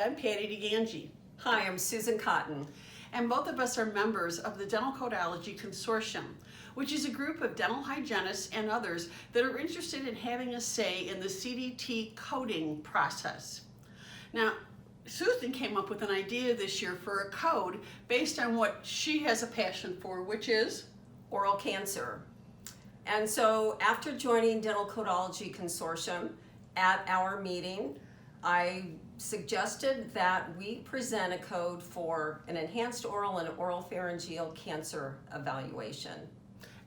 I'm Patti DiGangi. Hi, I'm Susan Cotton. And both of us are members of the Dental Codology Consortium, which is a group of dental hygienists and others that are interested in having a say in the CDT coding process. Now, Susan came up with an idea this year for a code based on what she has a passion for, which is Oral cancer. And so after joining Dental Codology Consortium at our meeting, I suggested that we present a code for an enhanced oral and oropharyngeal cancer evaluation.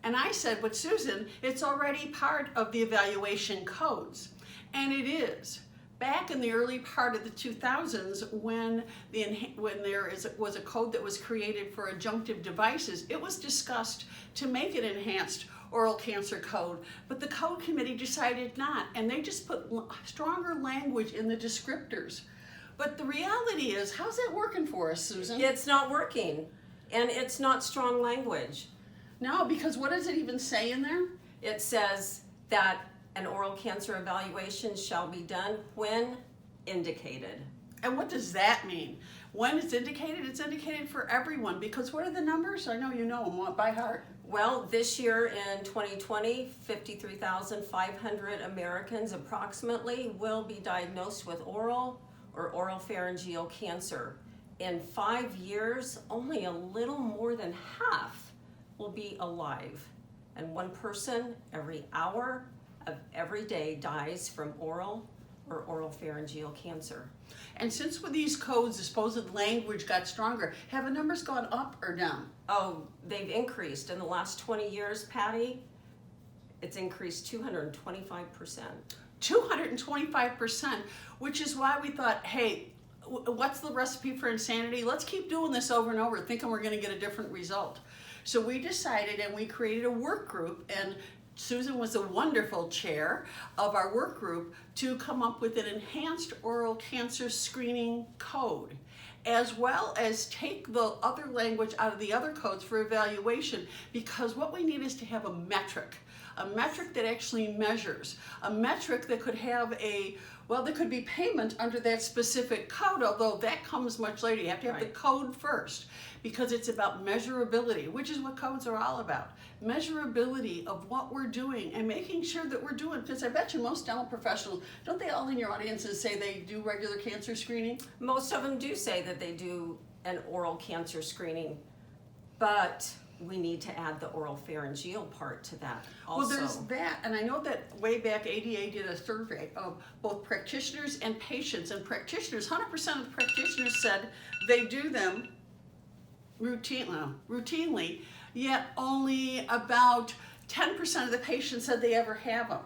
And I said, but Susan, it's already part of the evaluation codes. And it is. Back in the early part of the 2000s, when there was a code that was created for adjunctive devices, it was discussed to make an enhanced oral cancer code, but the code committee decided not, and they just put stronger language in the descriptors. But the reality is, how's that working for us, Susan? It's not working, and it's not strong language. No, because what does it even say in there? It says that an oral cancer evaluation shall be done when indicated. And what does that mean? When it's indicated for everyone, because what are the numbers? I know you know them by heart. Well, this year in 2020, 53,500 Americans approximately will be diagnosed with oral or oropharyngeal cancer. In 5 years, only a little more than half will be alive. And one person every hour of every day dies from oral or oropharyngeal cancer. And since with these codes, the supposed language got stronger, have the numbers gone up or down? Oh, they've increased. In the last 20 years, Patty, it's increased 225%. 225%, which is why we thought, hey, what's the recipe for insanity? Let's keep doing this over and over, thinking we're going to get a different result. So we decided, and we created a work group, and Susan was a wonderful chair of our work group to come up with an enhanced oral cancer screening code, as well as take the other language out of the other codes for evaluation, because what we need is to have a metric that actually measures, a metric that could have there could be payment under that specific code, although that comes much later. You have to have the code first, because it's about measurability, which is what codes are all about. Measurability of what we're doing and making sure that we're doing, because I bet you most dental professionals, don't they all in your audiences say they do regular cancer screening? Most of them do say that they do an oral cancer screening, but we need to add the oropharyngeal part to that also. Well, there's that, and I know that way back ADA did a survey of both practitioners and patients, and practitioners, 100% of the practitioners said they do them routinely, yet only about 10% of the patients said they ever have them.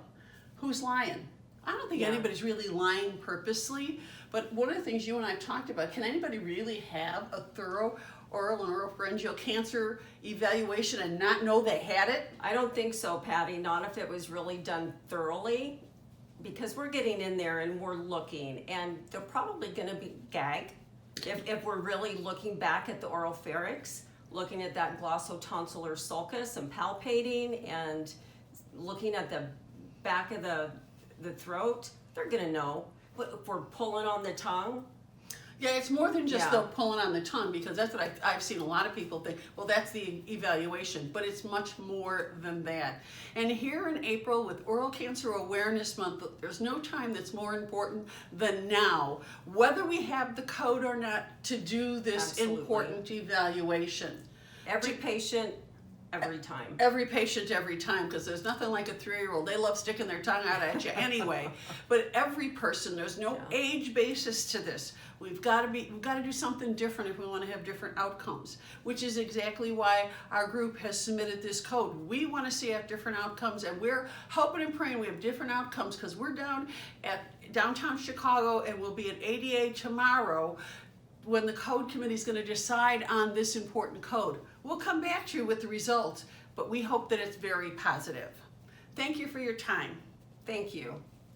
Who's lying? I don't think anybody's really lying purposely, but one of the things you and I have talked about, can anybody really have a thorough oral and oropharyngeal cancer evaluation and not know they had it? I don't think so, Patty, not if it was really done thoroughly, because we're getting in there and we're looking, and they're probably gonna be gag if we're really looking back at the oropharynx, looking at that glossotonsillar sulcus and palpating and looking at the back of the throat, they're gonna know. But if we're pulling on the tongue, yeah, it's more than just the pulling on the tongue, because that's what I've seen a lot of people think, well, that's the evaluation, but it's much more than that. And here in April with Oral Cancer Awareness Month, there's no time that's more important than now, whether we have the code or not, to do this important evaluation. Every patient, every time. Every patient, every time, because there's nothing like a 3-year-old. They love sticking their tongue out at you anyway. But every person, there's no age basis to this. We've got to do something different if we want to have different outcomes, which is exactly why our group has submitted this code. We want to see different outcomes, and we're hoping and praying we have different outcomes, because we're down at downtown Chicago, and we'll be at ADA tomorrow when the code committee is going to decide on this important code. We'll come back to you with the results, but we hope that it's very positive. Thank you for your time. Thank you.